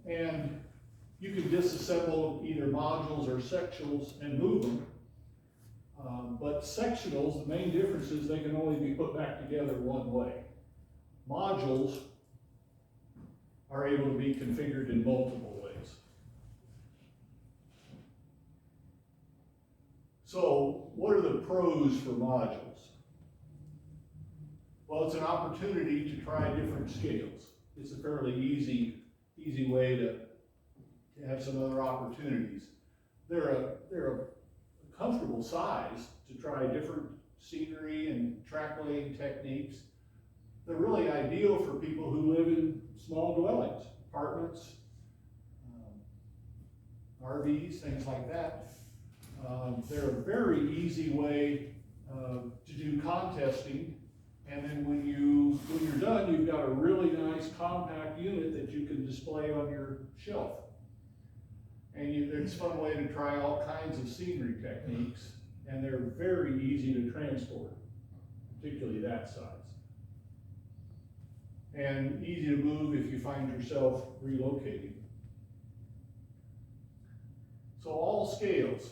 And you can disassemble either modules or sectionals and move them. But sectionals, the main difference is they can only be put back together one way. Modules are able to be configured in multiple ways. So, what are the pros for modules? Well, it's an opportunity to try different scales. It's a fairly easy way to have some other opportunities. They're a comfortable size to try different scenery and track laying techniques. They're really ideal for people who live in small dwellings, apartments, RVs, things like that. They're a very easy way to do contesting. And then when you're done, you've got a really nice compact unit that you can display on your shelf. And it's a fun way to try all kinds of scenery techniques, and they're very easy to transport, particularly that size. And easy to move if you find yourself relocating. So all scales.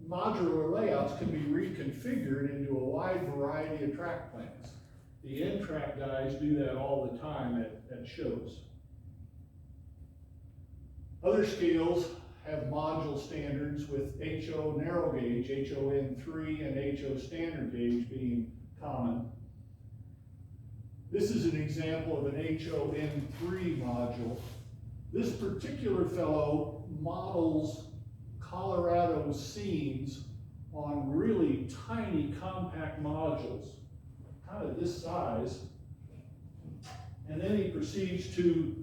Modular layouts can be reconfigured into a wide variety of track plans. The N-track guys do that all the time at shows. Other scales have module standards with HO narrow gauge, HON3, and HO standard gauge being common. This is an example of an HON3 module. This particular fellow models Colorado scenes on really tiny compact modules, kind of this size, and then he proceeds to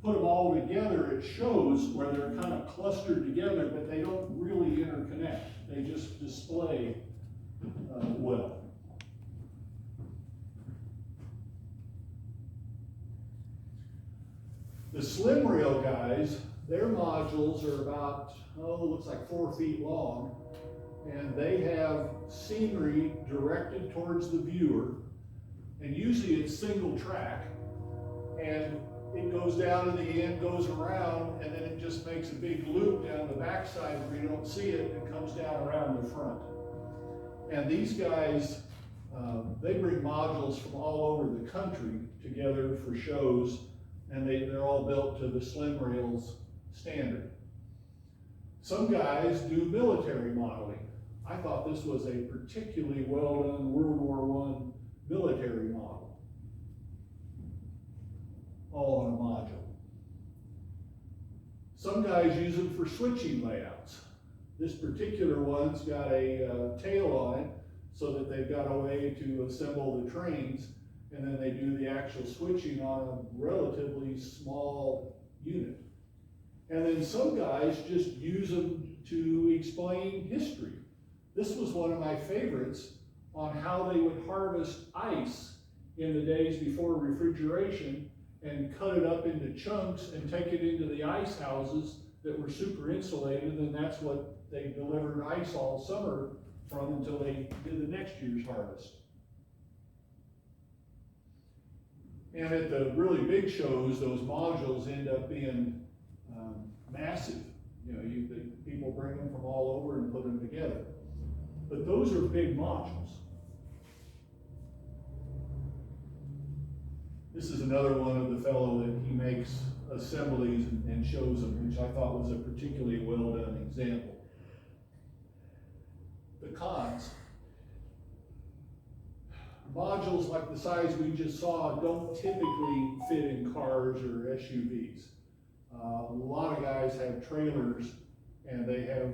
put them all together at shows where they're kind of clustered together, but they don't really interconnect. They just display well. The slim rail guys, their modules are about, looks like 4 feet long, and they have scenery directed towards the viewer, and usually it's single track, and it goes down to the end, goes around, and then it just makes a big loop down the backside where you don't see it, and comes down around the front. And these guys, they bring modules from all over the country together for shows, and they're all built to the slim rails standard. Some guys do military modeling. I thought this was a particularly well done World War I military model, all on a module. Some guys use them for switching layouts. This particular one's got a tail on it so that they've got a way to assemble the trains, and then they do the actual switching on a relatively small unit. And then some guys just use them to explain history. This was one of my favorites on how they would harvest ice in the days before refrigeration and cut it up into chunks and take it into the ice houses that were super insulated, and that's what they delivered ice all summer from until they did the next year's harvest. And at the really big shows, those modules end up being massive. You know, people bring them from all over and put them together. But those are big modules. This is another one of the fellow that he makes assemblies and shows them, which I thought was a particularly well done example. The cons. Modules like the size we just saw don't typically fit in cars or SUVs. A lot of guys have trailers, and they have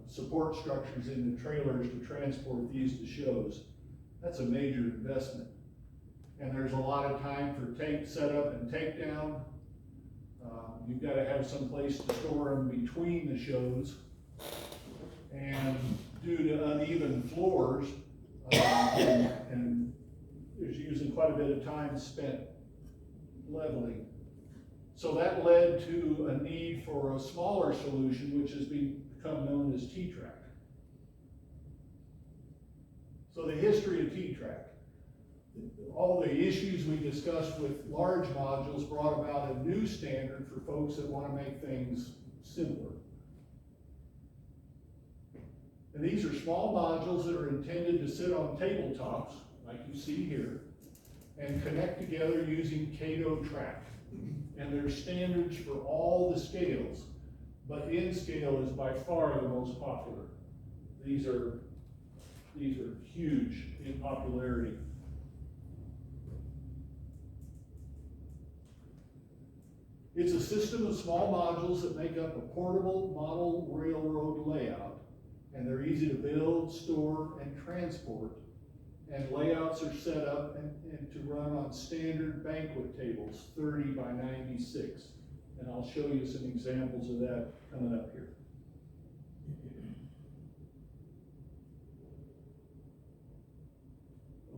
support structures in the trailers to transport these to shows. That's a major investment. And there's a lot of time for tape setup and takedown. You've got to have some place to store them between the shows. And due to uneven floors, and there's usually quite a bit of time spent leveling. So that led to a need for a smaller solution, which has become known as T-track. So the history of T-track. all the issues we discussed with large modules brought about a new standard for folks that want to make things simpler. And these are small modules that are intended to sit on tabletops, like you see here, and connect together using Cato track. And there's standards for all the scales, but N scale is by far the most popular. These are huge in popularity. It's a system of small modules that make up a portable model railroad layout, and they're easy to build, store, and transport. And layouts are set up and to run on standard banquet tables, 30 by 96. And I'll show you some examples of that coming up here.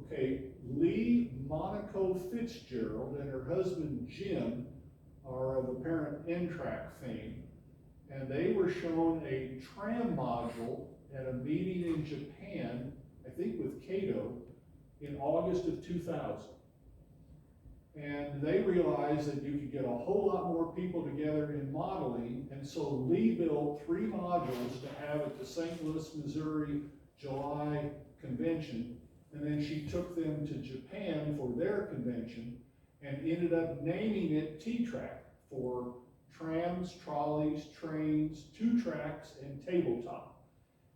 Okay, Lee Monaco Fitzgerald and her husband Jim are of apparent N-track fame, and they were shown a tram module at a meeting in Japan, I think with Cato, in August of 2000. And they realized that you could get a whole lot more people together in modeling, and so Lee built 3 modules to have at the St. Louis, Missouri, July convention, and then she took them to Japan for their convention, and ended up naming it T-track for trams, trolleys, trains, 2 tracks, and tabletop.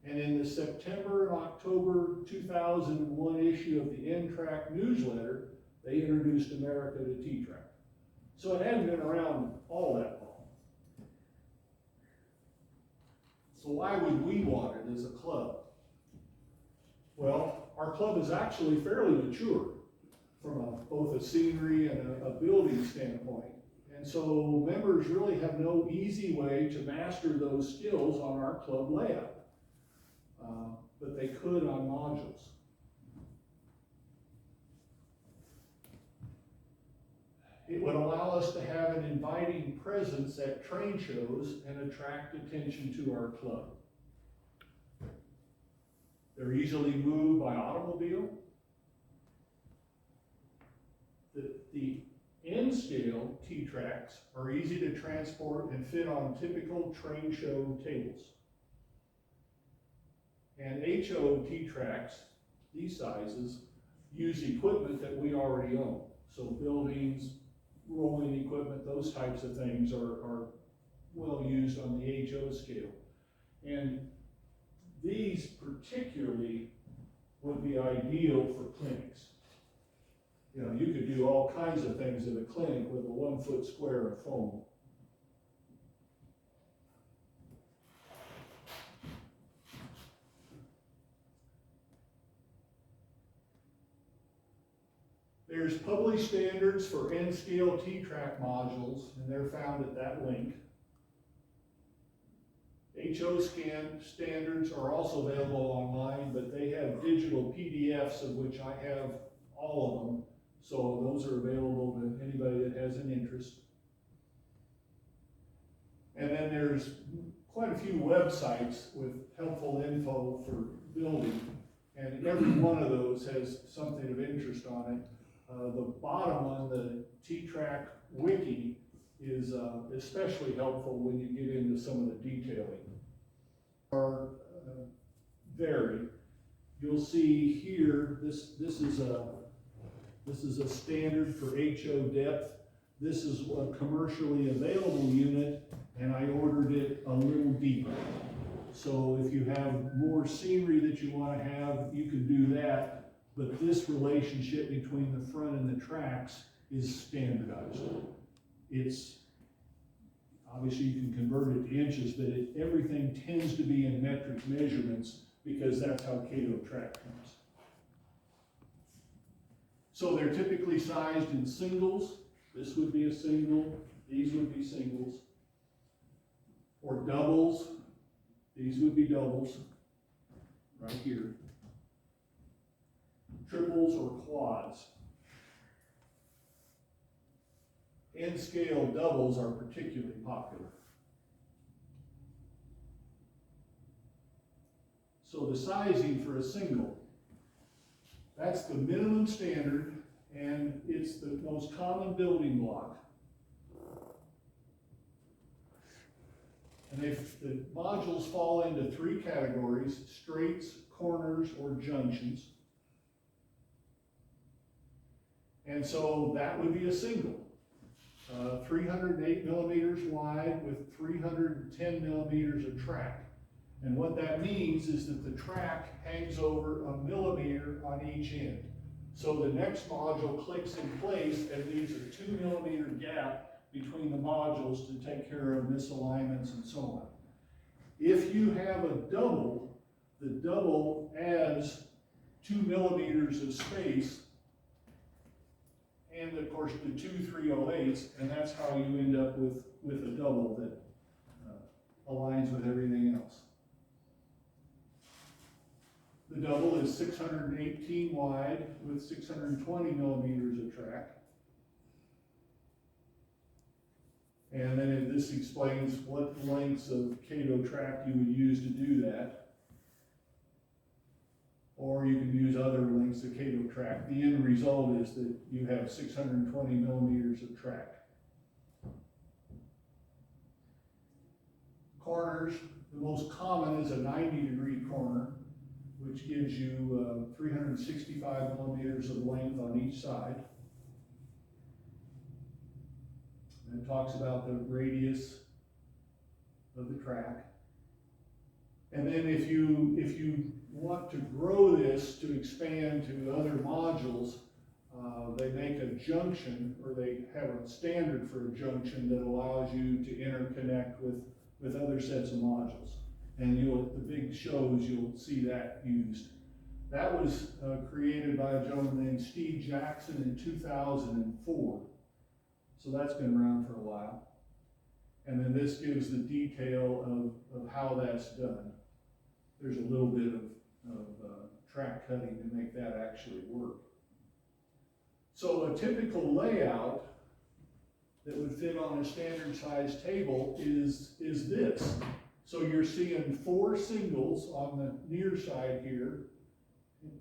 And in the September and October 2001 issue of the N-track newsletter, they introduced America to T-track. So it hadn't been around all that long. So why would we want it as a club? Well, our club is actually fairly mature from both a scenery and a building standpoint. And so members really have no easy way to master those skills on our club layout. But they could on modules. It would allow us to have an inviting presence at train shows and attract attention to our club. They're easily moved by automobile. The N-scale T-tracks are easy to transport and fit on typical train show tables. And HO T-tracks, these sizes, use equipment that we already own. So buildings, rolling equipment, those types of things are well used on the HO scale. And these particularly would be ideal for clinics. You know, you could do all kinds of things at a clinic with a 1 foot square of foam. There's published standards for N-scale T-track modules, and they're found at that link. HO scan standards are also available online, but they have digital PDFs of which I have all of them. So those are available to anybody that has an interest. And then there's quite a few websites with helpful info for building, and every one of those has something of interest on it. The bottom one, the T-track wiki, is especially helpful when you get into some of the detailing. Are vary. You'll see here, this is a standard for HO depth. This is a commercially available unit, and I ordered it a little deeper. So if you have more scenery that you want to have, you can do that. But this relationship between the front and the tracks is standardized. It's obviously you can convert it to inches, but everything tends to be in metric measurements because that's how Cato track comes. So they're typically sized in singles. This would be a single, these would be singles. Or doubles, these would be doubles, right here. Triples or quads. N-scale doubles are particularly popular. So the sizing for a single, that's the minimum standard and it's the most common building block. And the modules fall into three categories: straights, corners, or junctions. And so that would be a single. 308 millimeters wide with 310 millimeters of track. And what that means is that the track hangs over a millimeter on each end. So the next module clicks in place and leaves a 2 millimeter gap between the modules to take care of misalignments and so on. If you have a double, the double adds 2 millimeters of space, and of course the 2 308s, and that's how you end up with a double that aligns with everything else. The double is 618 wide with 620 millimeters of track. And then this explains what lengths of Cato track you would use to do that. Or you can use other lengths of Cato track. The end result is that you have 620 millimeters of track. Corners, the most common is a 90-degree corner, which gives you 365 millimeters of length on each side. And it talks about the radius of the track. And then if you want to grow this to expand to other modules, they make a junction, or they have a standard for a junction that allows you to interconnect with other sets of modules. And the big shows, you'll see that used. That was created by a gentleman named Steve Jackson in 2004. So that's been around for a while. And then this gives the detail of how that's done. There's a little bit of track cutting to make that actually work. So a typical layout that would fit on a standard size table is this. So you're seeing 4 singles on the near side here,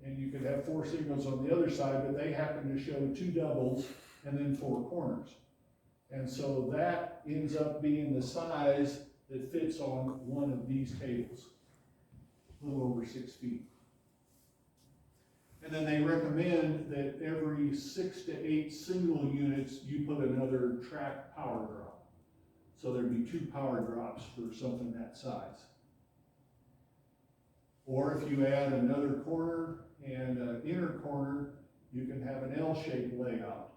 and you could have 4 singles on the other side, but they happen to show 2 doubles and then 4 corners. And so that ends up being the size that fits on one of these tables, a little over 6 feet. And then they recommend that every 6 to 8 single units, you put another track power drop. So there'd be 2 power drops for something that size. Or if you add another corner and an inner corner, you can have an L-shaped layout.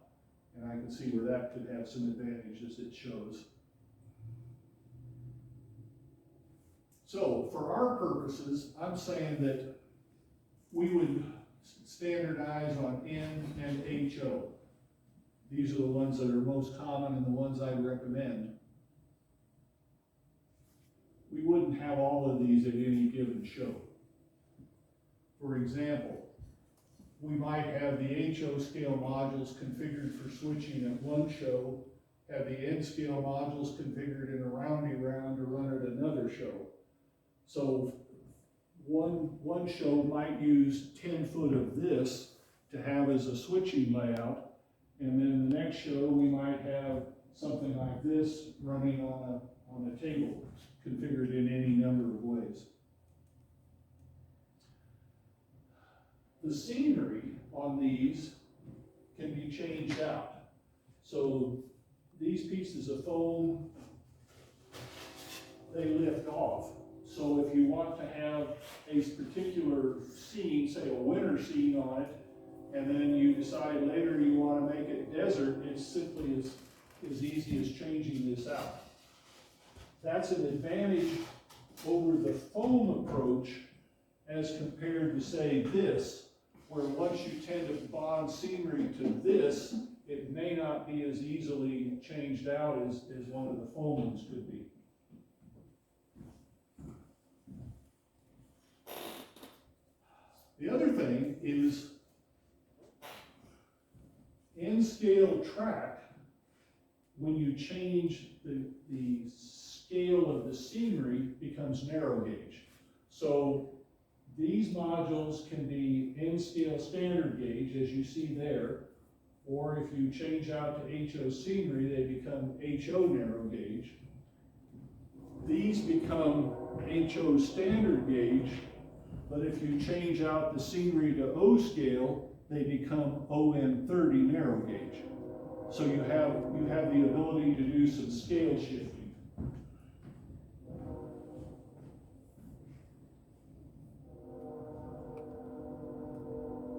And I can see where that could have some advantages it shows. So for our purposes, I'm saying that we would standardize on N and HO. These are the ones that are most common and the ones I recommend. We wouldn't have all of these at any given show. For example, we might have the HO scale modules configured for switching at one show, have the N scale modules configured in a roundy round to run at another show. So one show might use 10 foot of this to have as a switching layout, and then the next show we might have something like this running on a table, configured in any number of ways. The scenery on these can be changed out. So these pieces of foam, they lift off. So if you want to have a particular scene, say a winter scene on it, and then you decide later you want to make it desert, it's simply as easy as changing this out. That's an advantage over the foam approach as compared to, say, this, where once you tend to bond scenery to this, it may not be as easily changed out as one of the foam ones could be. The other thing is N-scale track, when you change the scale of the scenery, becomes narrow gauge. So these modules can be N-scale standard gauge, as you see there, or if you change out to HO scenery, they become HO narrow gauge. These become HO standard gauge, but if you change out the scenery to O scale, they become OM30 narrow gauge. So you have the ability to do some scale shifting.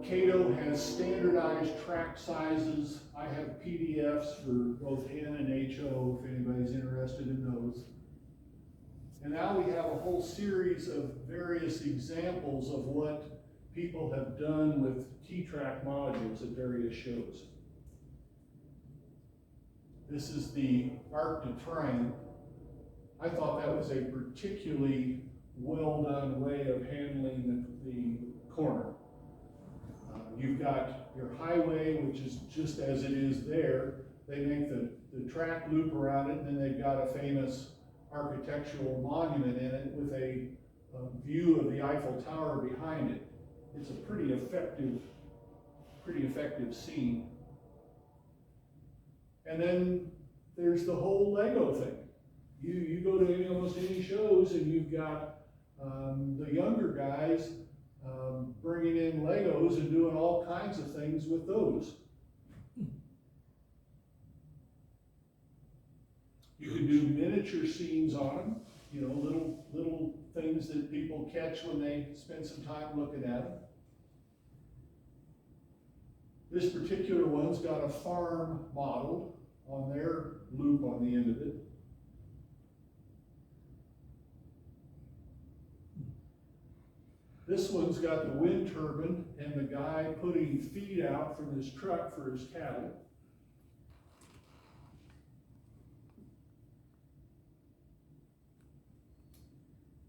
Cato has standardized track sizes. I have PDFs for both N and HO if anybody's interested in those. And now we have a whole series of various examples of what people have done with T-track modules at various shows. This is the Arc de Triomphe. I thought that was a particularly well done way of handling the corner. You've got your highway, which is just as it is there. They make the track loop around it, and then they've got a famous architectural monument in it with a view of the Eiffel Tower behind it. It's a pretty effective scene. And then there's the whole Lego thing. You go to almost any shows, and you've got the younger guys bringing in Legos and doing all kinds of things with those. You can do miniature scenes on them, little things that people catch when they spend some time looking at them. This particular one's got a farm modeled on their loop on the end of it. This one's got the wind turbine and the guy putting feed out from his truck for his cattle.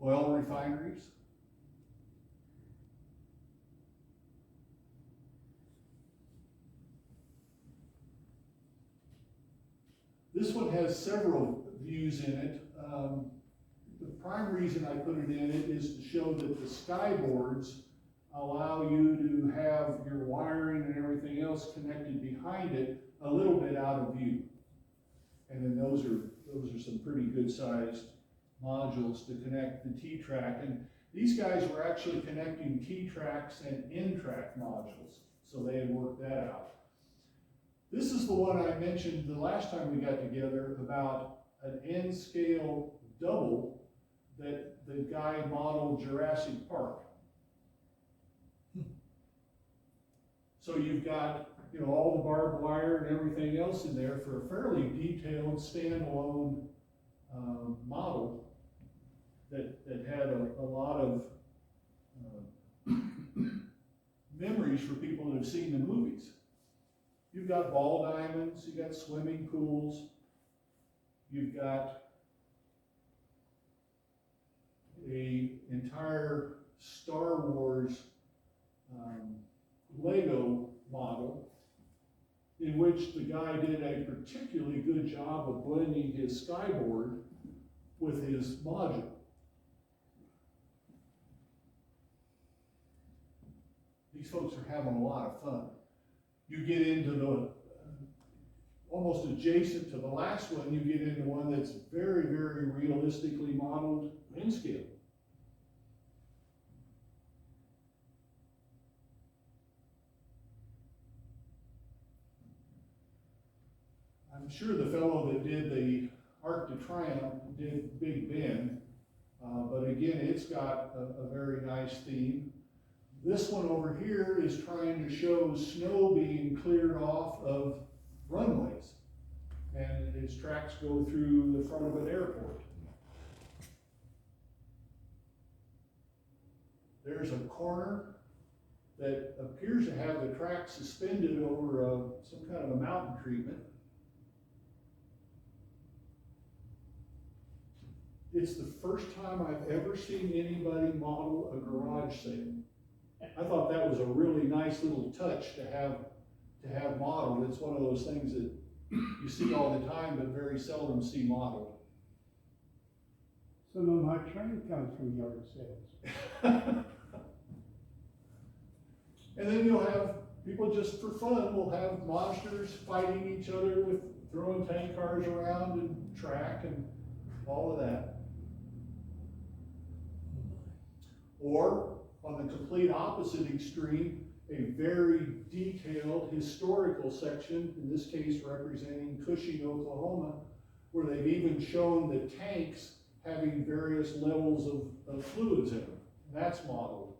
Oil refineries. This one has several views in it. The prime reason I put it in it is to show that the skyboards allow you to have your wiring and everything else connected behind it a little bit out of view. And then those are some pretty good sized modules to connect the T-track. And these guys were actually connecting T-tracks and N-track modules, so they had worked that out. This is the one I mentioned the last time we got together about an N-scale double that the guy modeled Jurassic Park. So you've got all the barbed wire and everything else in there for a fairly detailed standalone model that had a lot of memories for people that have seen the movies. You've got ball diamonds, you've got swimming pools, you've got a entire Star Wars Lego model in which the guy did a particularly good job of blending his skyboard with his module. These folks are having a lot of fun. You get into the, almost adjacent to the last one, you get into one that's very, very realistically modeled in scale. I'm sure the fellow that did the Arc de Triomphe did Big Ben, but again, it's got a very nice theme. This one over here is trying to show snow being cleared off of runways, and its tracks go through the front of an airport. There's a corner that appears to have the track suspended over some kind of a mountain treatment. It's the first time I've ever seen anybody model a garage sale. I thought that was a really nice little touch to have modeled. It's one of those things that you see all the time, but very seldom see modeled. Some of my train comes from yard sales. And then you'll have people just for fun will have monsters fighting each other with throwing tank cars around and track and all of that. Or on the complete opposite extreme, a very detailed historical section, in this case representing Cushing, Oklahoma, where they've even shown the tanks having various levels of fluids in them. That's modeled.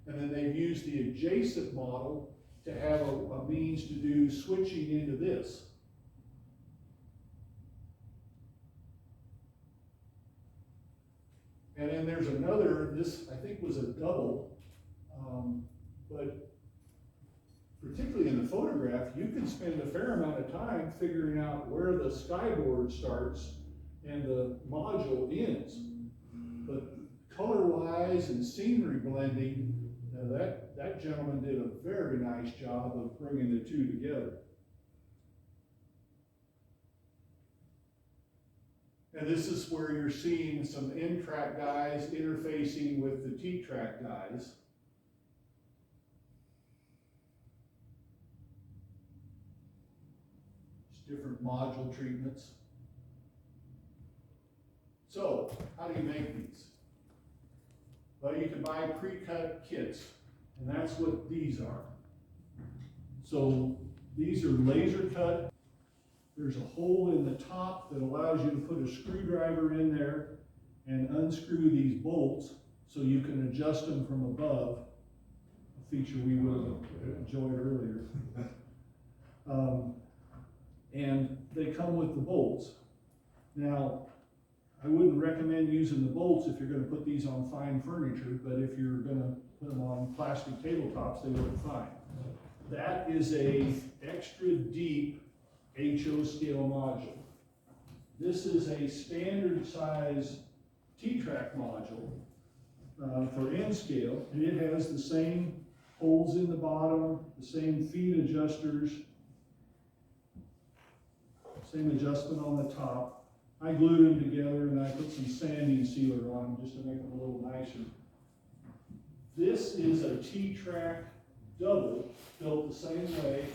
And then they've used the adjacent model to have a means to do switching into this. And then there's another, this I think was a double, but particularly in the photograph, you can spend a fair amount of time figuring out where the skyboard starts and the module ends. But color-wise and scenery blending, that gentleman did a very nice job of bringing the two together. And this is where you're seeing some N-track guys interfacing with the T-track guys. Just different module treatments. So, how do you make these? Well, you can buy pre-cut kits, and that's what these are. So, these are laser cut. There's a hole in the top that allows you to put a screwdriver in there and unscrew these bolts so you can adjust them from above, a feature we would have enjoyed earlier. And they come with the bolts. Now, I wouldn't recommend using the bolts if you're going to put these on fine furniture, but if you're going to put them on plastic tabletops, they work fine. That is a extra deep HO scale module. This is a standard size T-track module for N scale, and it has the same holes in the bottom, the same feed adjusters, same adjustment on the top. I glued them together and I put some sanding sealer on them just to make them a little nicer. This is a T-track double, built the same way,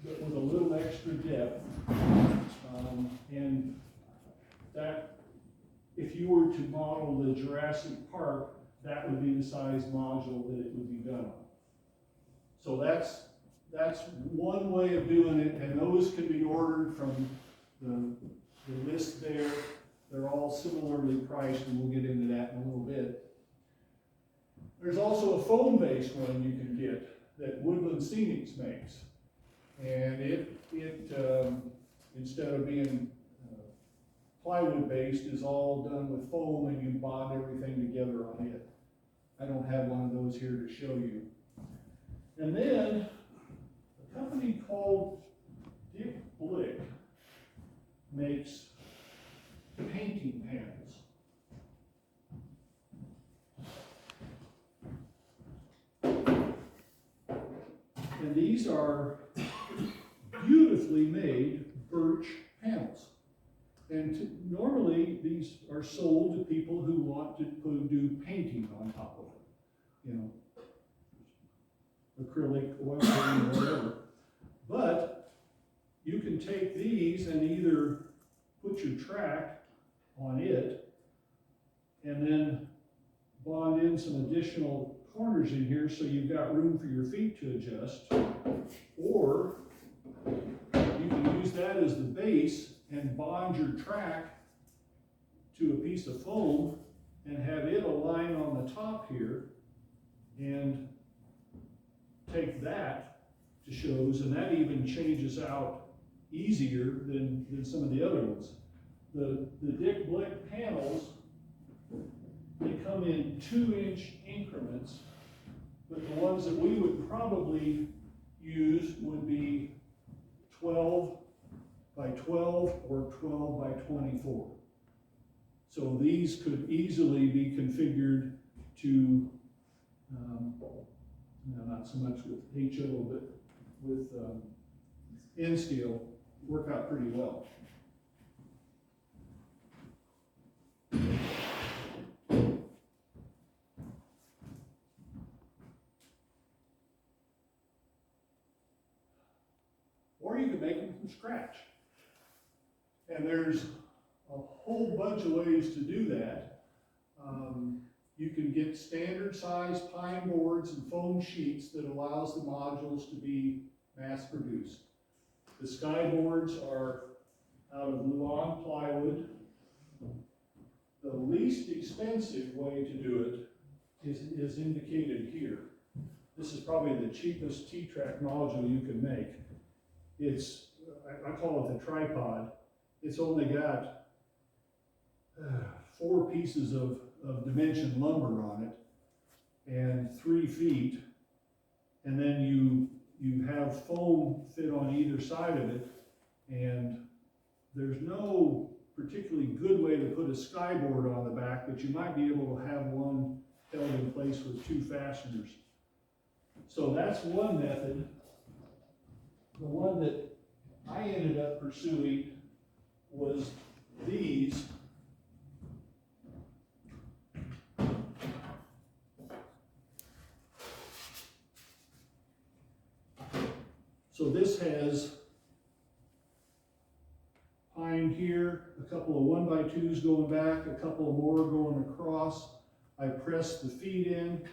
but with a little extra depth. And that, if you were to model the Jurassic Park, that would be the size module that it would be done on. So that's one way of doing it, and those can be ordered from the list there. They're all similarly priced, and we'll get into that in a little bit. There's also a foam-based one you can get that Woodland Scenics makes. And it instead of being plywood-based, is all done with foam, and you bond everything together on it. I don't have one of those here to show you. And then a company called Dick Blick makes painting panels. And these are beautifully made birch panels. And normally these are sold to people who want to do painting on top of it. You know, acrylic, oil paint, or whatever. But you can take these and either put your track on it and then bond in some additional corners in here so you've got room for your feet to adjust, or you can use that as the base and bond your track to a piece of foam and have it align on the top here and take that to shows, and that even changes out easier than some of the other ones. The Dick Blick panels, they come in 2-inch increments, but the ones that we would probably use would be 12 by 12 or 12 by 24. So these could easily be configured to, not so much with HO, but with N scale, work out pretty well. you can make them from scratch. And there's a whole bunch of ways to do that. You can get standard size pine boards and foam sheets that allows the modules to be mass produced. The sky boards are out of Luan plywood. The least expensive way to do it is indicated here. This is probably the cheapest T-track module you can make. It's, I call it the tripod. It's only got 4 pieces of dimension lumber on it and 3 feet, and then you have foam fit on either side of it, and there's no particularly good way to put a skyboard on the back, but you might be able to have one held in place with 2 fasteners. So that's one method. The one that I ended up pursuing was these. So this has pine here, a couple of 1x2s going back, a couple of more going across. I press the feet in.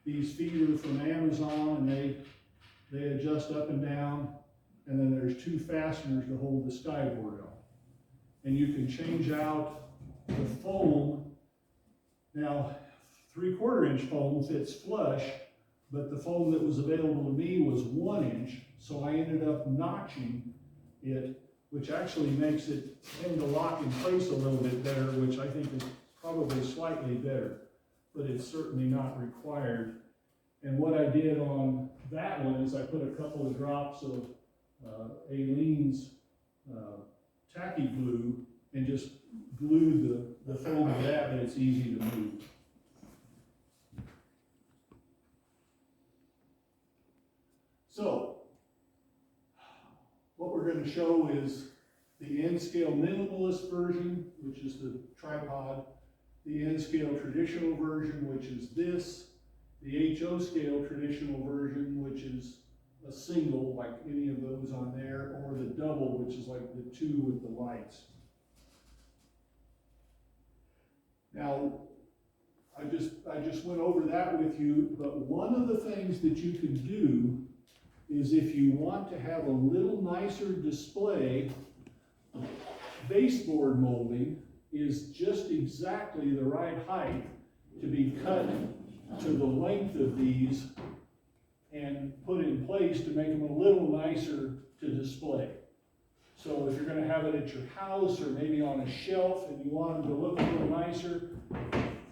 These feet are from Amazon, and they adjust up and down. And then there's 2 fasteners to hold the skyboard on. And you can change out the foam. Now, 3/4 inch foam fits flush, but the foam that was available to me was 1 inch. So I ended up notching it, which actually makes it tend to lock in place a little bit better, which I think is probably slightly better, but it's certainly not required. And what I did on that one is I put a couple of drops of Aleene's tacky glue and just glued the foam to that, but it's easy to move. So, what we're going to show is the N-scale minimalist version, which is the tripod, the N-scale traditional version, which is this, the HO scale traditional version, which is a single, like any of those on there, or the double, which is like the 2 with the lights. Now, I just went over that with you, but one of the things that you can do is if you want to have a little nicer display, baseboard molding is just exactly the right height to be cut to the length of these and put in place to make them a little nicer to display. So if you're going to have it at your house or maybe on a shelf and you want them to look a little nicer,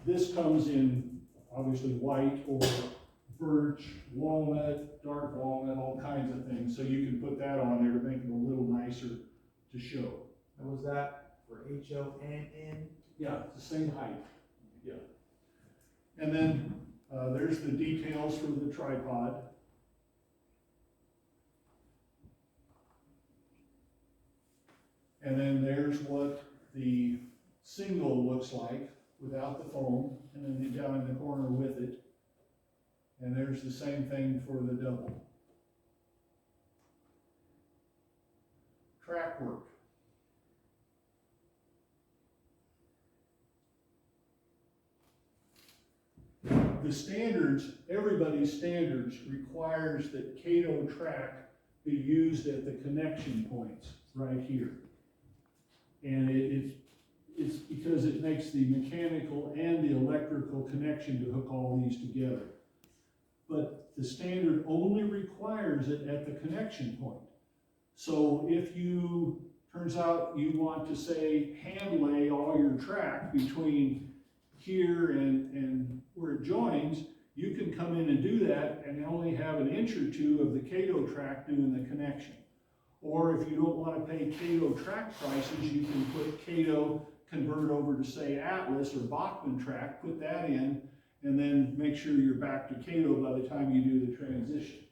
this comes in obviously white or birch, walnut, dark walnut, all kinds of things. So you can put that on there to make it a little nicer to show. And was that for HO and N? Yeah, it's the same height. Yeah. And then there's the details for the tripod. And then there's what the single looks like without the foam, and then down in the corner with it. And there's the same thing for the double. Track work. The standards, everybody's standards requires that Cato track be used at the connection points right here. And it's because it makes the mechanical and the electrical connection to hook all these together. But the standard only requires it at the connection point. So if turns out you want to say hand lay all your track between here and where it joins, you can come in and do that and only have an inch or 2 of the Cato track doing the connection. Or if you don't want to pay Cato track prices, you can put Cato, convert over to say Atlas or Bachmann track, put that in, and then make sure you're back to Cato by the time you do the transition.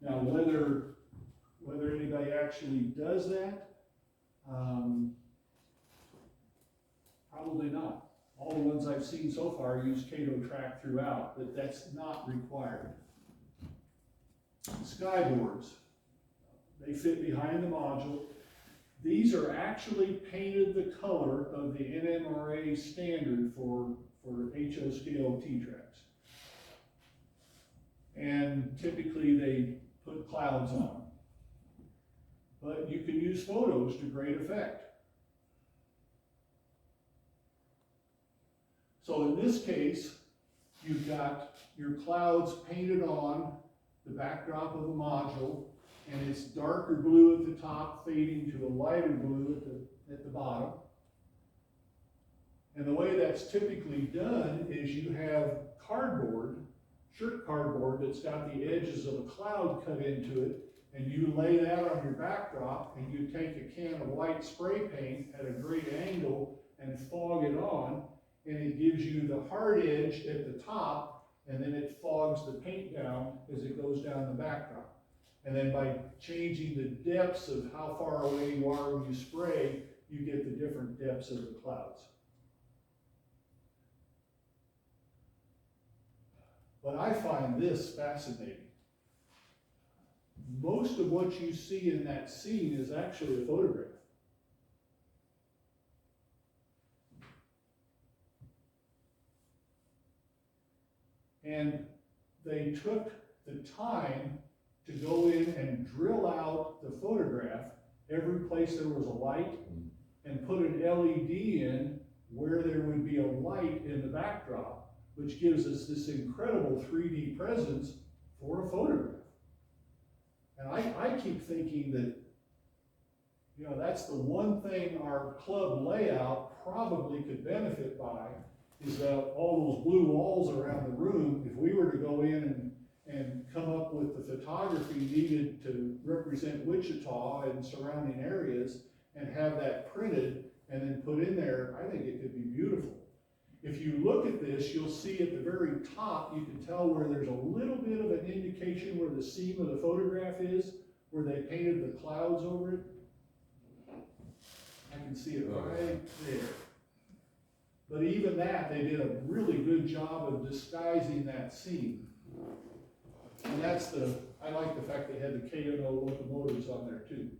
Now, whether anybody actually does that, probably not. All the ones I've seen so far use Cato track throughout, but that's not required. Skyboards. They fit behind the module. These are actually painted the color of the NMRA standard for HO scale T-tracks. And typically they put clouds on them. But you can use photos to great effect. So in this case, you've got your clouds painted on the backdrop of the module, and it's darker blue at the top, fading to a lighter blue at the bottom. And the way that's typically done is you have cardboard, shirt cardboard, that's got the edges of a cloud cut into it, and you lay that on your backdrop, and you take a can of white spray paint at a great angle and fog it on, and it gives you the hard edge at the top, and then it fogs the paint down as it goes down the backdrop. And then by changing the depths of how far away you are when you spray, you get the different depths of the clouds. But I find this fascinating. Most of what you see in that scene is actually a photograph. And they took the time to go in and drill out the photograph every place there was a light and put an LED in where there would be a light in the backdrop, which gives us this incredible 3D presence for a photograph. And I keep thinking that, you know, that's the one thing our club layout probably could benefit by, is that all those blue walls around the room, if we were to go in and come up with the photography needed to represent Wichita and surrounding areas and have that printed and then put in there, I think it could be beautiful. If you look at this, you'll see at the very top, you can tell where there's a little bit of an indication where the seam of the photograph is, where they painted the clouds over it. I can see it right there. But even that, they did a really good job of disguising that seam. And that's I like the fact they had the K&O locomotives on there too.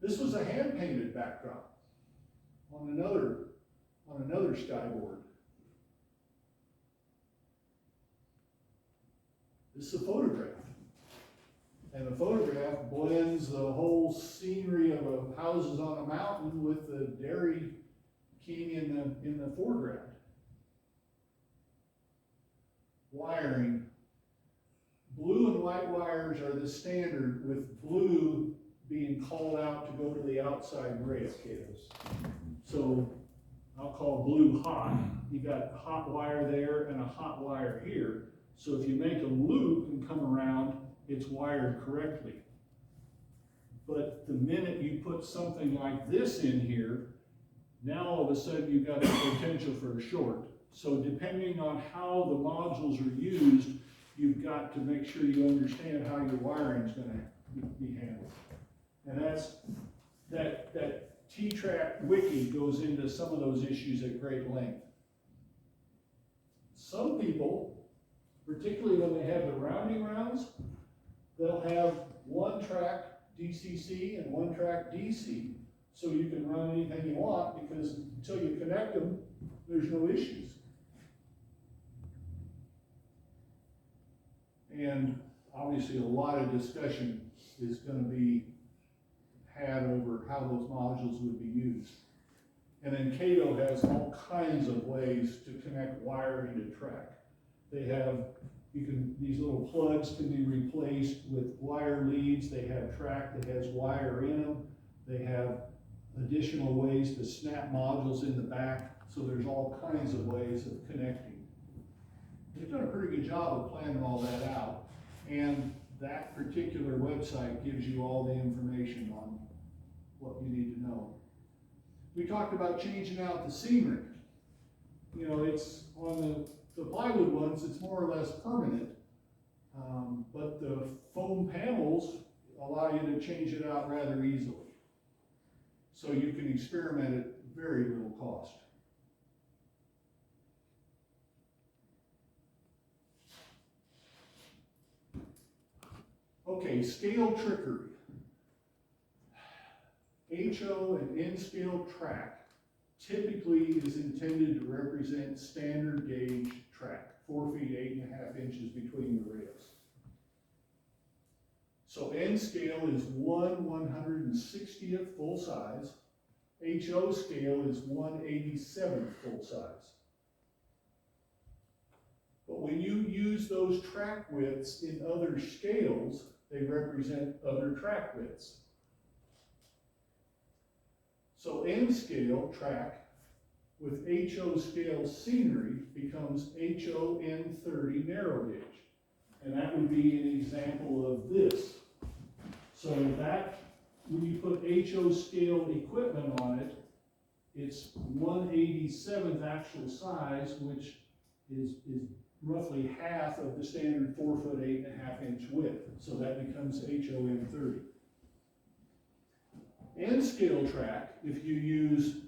This was a hand-painted backdrop on another skyboard. This is a photograph. And the photograph blends the whole scenery of houses on a mountain with the Dairy King in the foreground. Wiring. Blue and white wires are the standard, with blue being called out to go to the outside rail. So I'll call blue hot. You got a hot wire there and a hot wire here. So if you make a loop and come around, it's wired correctly. But the minute you put something like this in here, now all of a sudden you've got the potential for a short. So depending on how the modules are used, you've got to make sure you understand how your wiring is going to be handled. And that T-Track wiki goes into some of those issues at great length. Some people, particularly when they have the rounding rounds, they'll have one track DCC and one track DC, so you can run anything you want, because until you connect them, there's no issues. And obviously a lot of discussion is going to be had over how those modules would be used. And then Cato has all kinds of ways to connect wiring to track. They have, these little plugs can be replaced with wire leads. They have track that has wire in them. They have additional ways to snap modules in the back. So there's all kinds of ways of connecting. They've done a pretty good job of planning all that out. And that particular website gives you all the information on what you need to know. We talked about changing out the scenery. You know, it's on the plywood ones, it's more or less permanent, but the foam panels allow you to change it out rather easily. So you can experiment at very little cost. Okay, scale trickery. HO and N scale track typically is intended to represent standard gauge track, 4 feet, 8.5 inches between the rails. So N scale is 1/160th full size. HO scale is 1/87th full size. But when you use those track widths in other scales, they represent other track widths. So N scale track with HO scale scenery becomes HO N30 narrow gauge. And that would be an example of this. So that, when you put HO scale equipment on it, it's 1/87th actual size, which is roughly half of the standard 4 foot 8.5 inch width. So that becomes HO N30. N scale track, if you use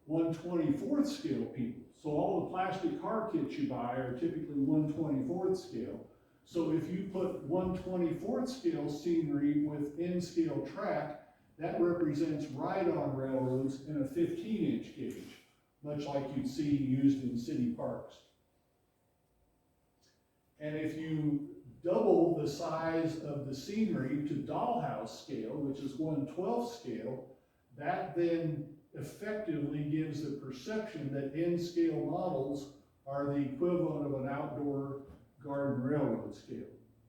1/24th scale people. So all the plastic car kits you buy are typically 1/24th scale. So if you put 1/24th scale scenery with N scale track, that represents ride-on railroads in a 15-inch gauge, much like you'd see used in city parks. And if you double the size of the scenery to dollhouse scale, which is 1/12th scale, that then effectively gives the perception that N scale models are the equivalent of an outdoor garden railroad scale.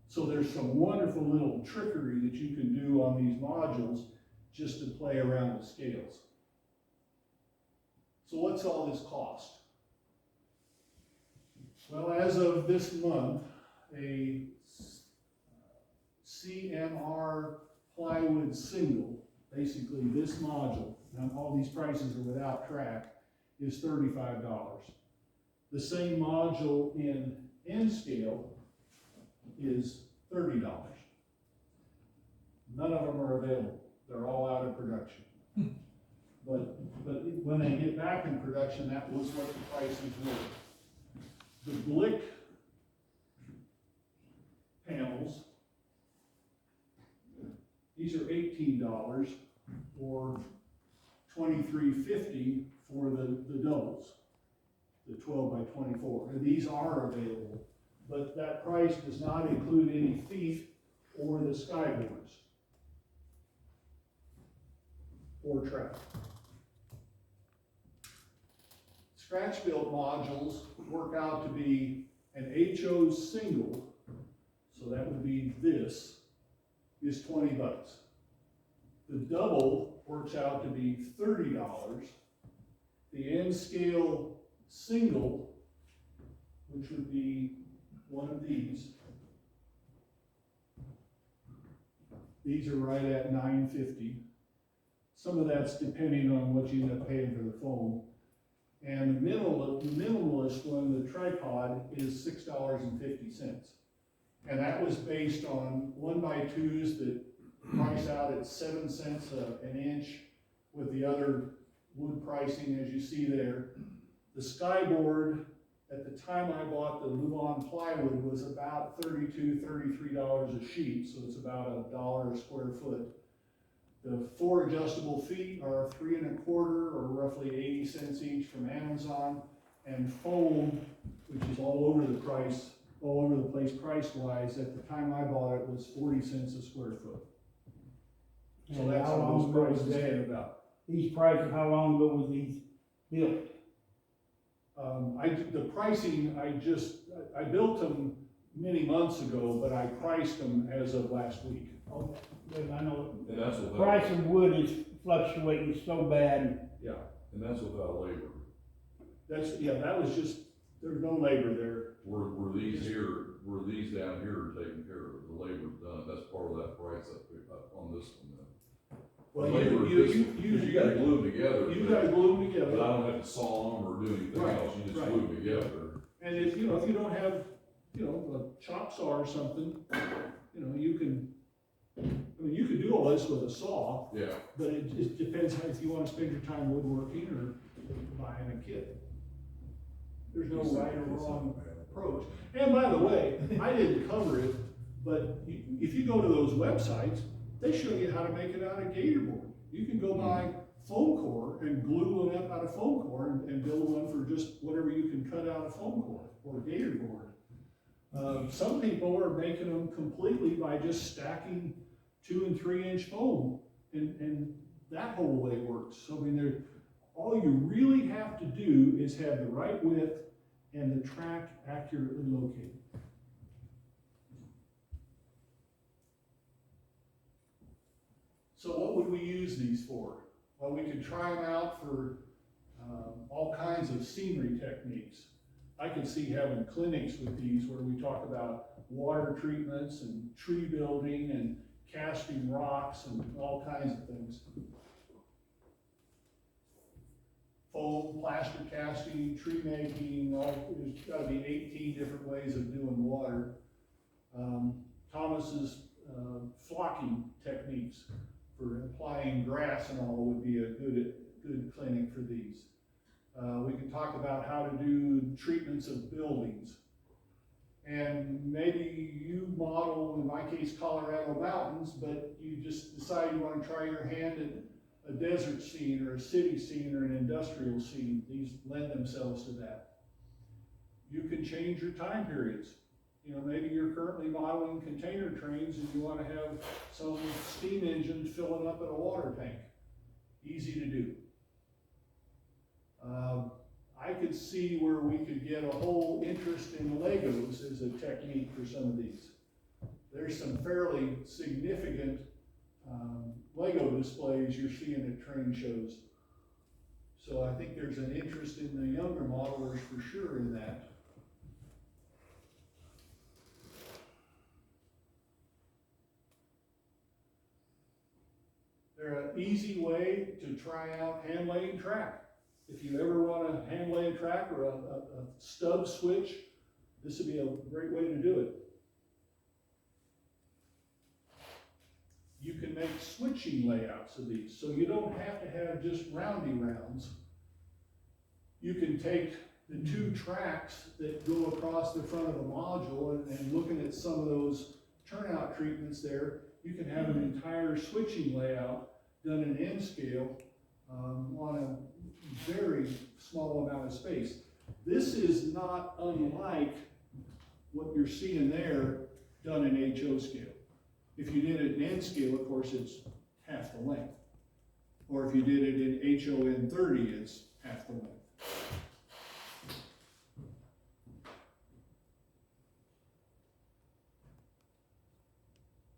So there's some wonderful little trickery that you can do on these modules just to play around with scales. So what's all this cost? Well, as of this month, a CMR plywood single, basically this module, and all these prices are without track, is $35. The same module in N scale is $30. None of them are available. They're all out of production. But when they get back in production, that was what the prices were. The Blick panels, these are $18 or $23.50 for the doubles, the 12 by 24. And these are available, but that price does not include any feet or the skyboards or track. Scratch built modules work out to be an HO single, so that would be this, is $20. The double works out to be $30. The N scale single, which would be one of these are right at $9.50. Some of that's depending on what you end up paying for the foam. And the minimalist one, the tripod, is $6.50. And that was based on 1x2s that price out at 7 cents an inch, with the other wood pricing as you see there. The skyboard, at the time I bought the Luan plywood, was about $32, $33 a sheet, so it's about $1 a square foot. The 4 adjustable feet are $3 1/4, or roughly 80 cents each from Amazon, and foam, which is all over the place price-wise, at the time I bought it was 40 cents a square foot. So And that's how how long those ago prices was that? came about. These prices, how long ago was these built? The pricing, I built them many months ago, but I priced them as of last week. Oh, because I know And that's the without, price of wood is fluctuating so bad. Yeah, and that's without labor. that was just, there's no labor there. Were these down here are taken care of, the labor's done, that's part of that price up on this one then. Well, The labor is just- 'cause you gotta glue them together. You gotta glue them But I together. don't have to saw them or do anything Right, else, you just right. glue them together. And if you don't have, a chop saw or something, you can do all this with a saw, Yeah, but it just depends if you wanna spend your time woodworking or buying a kit. There's no right or wrong approach. And by the way, I didn't cover it, But if you go to those websites, they show you how to make it out of gator board. You can go buy foam core and glue one up out of foam core and build one for just whatever you can cut out of foam core or gator board. Some people are making them completely by just stacking 2 and 3 inch foam, and that whole way works. So I mean, all you really have to do is have the right width and the track accurately located. So what would we use these for? Well, we could try them out for all kinds of scenery techniques. I could see having clinics with these where we talk about water treatments and tree building and casting rocks and all kinds of things. Foam, plaster casting, tree making, there's gotta be 18 different ways of doing water. Thomas's flocking techniques for applying grass and all would be a good clinic for these. We can talk about how to do treatments of buildings. And maybe you model, in my case, Colorado mountains, but you just decide you want to try your hand at a desert scene or a city scene or an industrial scene. These lend themselves to that. You can change your time periods. You know, maybe you're currently modeling container trains and you want to have some steam engine filling up in a water tank. Easy to do. I could see where we could get a whole interest in Legos as a technique for some of these. There's some fairly significant Lego displays you're seeing at train shows. So I think there's an interest in the younger modelers for sure in that. They're an easy way to try out hand laying track. If you ever want a hand lay a track or a stub switch, this would be a great way to do it. You can make switching layouts of these, so you don't have to have just roundy rounds. You can take the 2 tracks that go across the front of the module and looking at some of those turnout treatments there, you can have an entire switching layout done in N scale on a very small amount of space. This is not unlike what you're seeing there done in HO scale. If you did it in N scale, of course, it's half the length. Or if you did it in HO N30, it's half the length.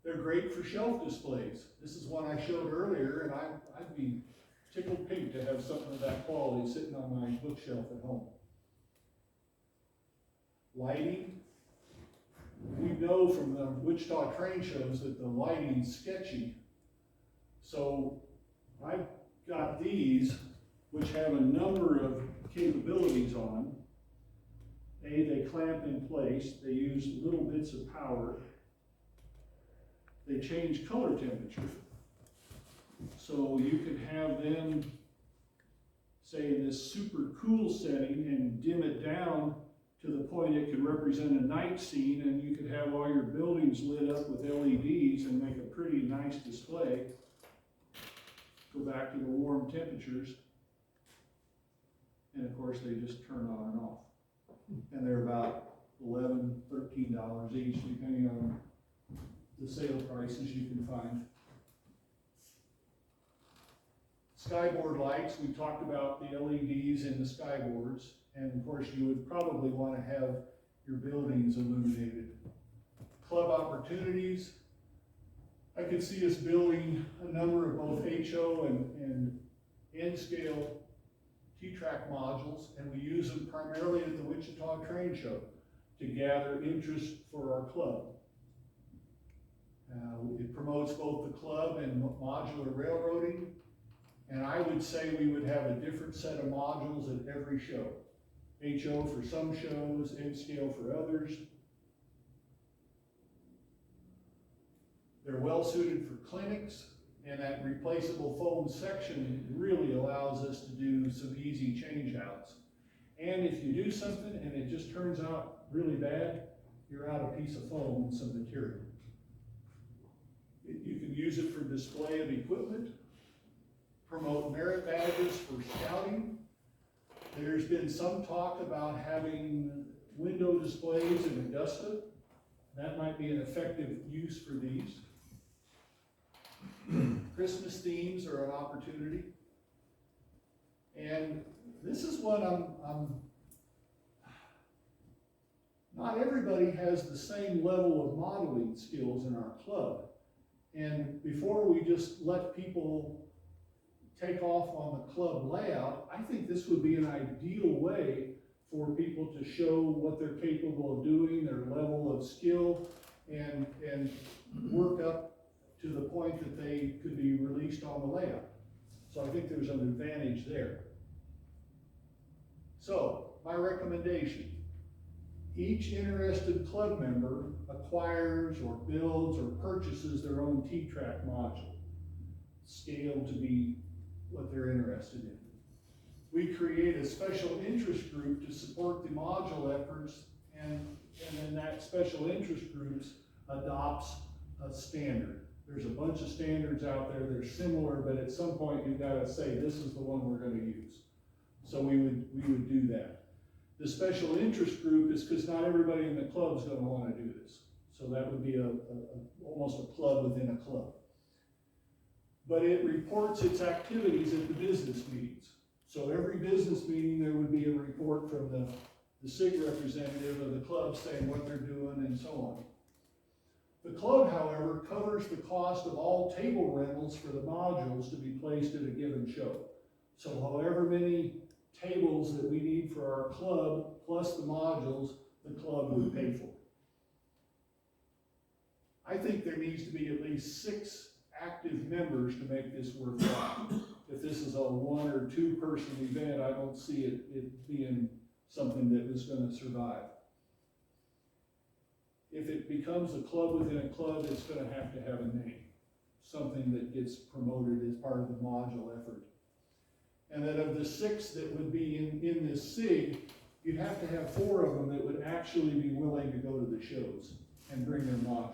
They're great for shelf displays. This is one I showed earlier, and I'd be tickled pink to have something of that quality sitting on my bookshelf at home. Lighting. We know from the Wichita train shows that the lighting's sketchy. So I've got these, which have a number of capabilities on. They clamp in place. They use little bits of power. They change color temperature. So you could have them, say, in this super cool setting and dim it down to the point it could represent a night scene, and you could have all your buildings lit up with LEDs and make a pretty nice display. Go back to the warm temperatures. And of course, they just turn on and off. And they're about $11, $13 each, depending on the sale prices you can find. Skyboard lights, we talked about the LEDs in the skyboards, and of course you would probably want to have your buildings illuminated. Club opportunities, I could see us building a number of both HO and N-scale T-track modules, and we use them primarily at the Wichita Train Show to gather interest for our club. It promotes both the club and modular railroading, and I would say we would have a different set of modules at every show. HO for some shows, N-scale for others. They're well suited for clinics, and that replaceable foam section really allows us to do some easy change outs. And if you do something and it just turns out really bad, you're out a piece of foam and some material. can use it for display of equipment, promote merit badges for scouting. There's been some talk about having window displays in Augusta. That might be an effective use for these. Christmas themes are an opportunity. And this is what not everybody has the same level of modeling skills in our club. And before we just let people take off on the club layout, I think this would be an ideal way for people to show what they're capable of doing, their level of skill, and work up to the point that they could be released on the layout. So I think there's an advantage there. So, my recommendation, each interested club member acquires or builds or purchases their own T-track module, scaled to be what they're interested in. We create a special interest group to support the module efforts, and then that special interest group adopts a standard. There's a bunch of standards out there, they're similar, but at some point you've got to say, this is the one we're going to use. So we would do that. The special interest group is because not everybody in the club is going to want to do this. So that would be almost a club within a club. But it reports its activities at the business meetings. So every business meeting, there would be a report from the SIG representative of the club saying what they're doing and so on. The club, however, covers the cost of all table rentals for the modules to be placed at a given show. So however many tables that we need for our club, plus the modules, the club would pay for. I think there needs to be at least 6 active members to make this worthwhile. If this is a 1 or 2 person event, I don't see it being something that is going to survive. If it becomes a club within a club, it's going to have a name, something that gets promoted as part of the module effort. And then of the 6 that would be in this SIG, you'd have to have 4 of them that would actually be willing to go to the shows and bring their modules.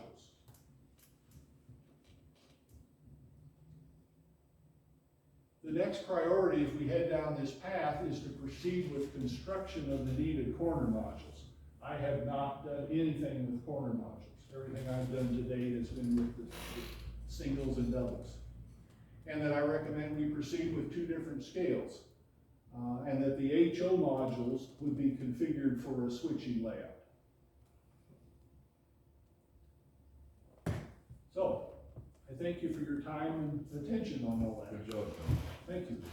The next priority, if we head down this path, is to proceed with construction of the needed corner modules. I have not done anything with corner modules. Everything I've done to date has been with the singles and doubles. And that I recommend we proceed with 2 different scales, and that the HO modules would be configured for a switching layout. So, I thank you for your time and attention on all that. Good job, Tom.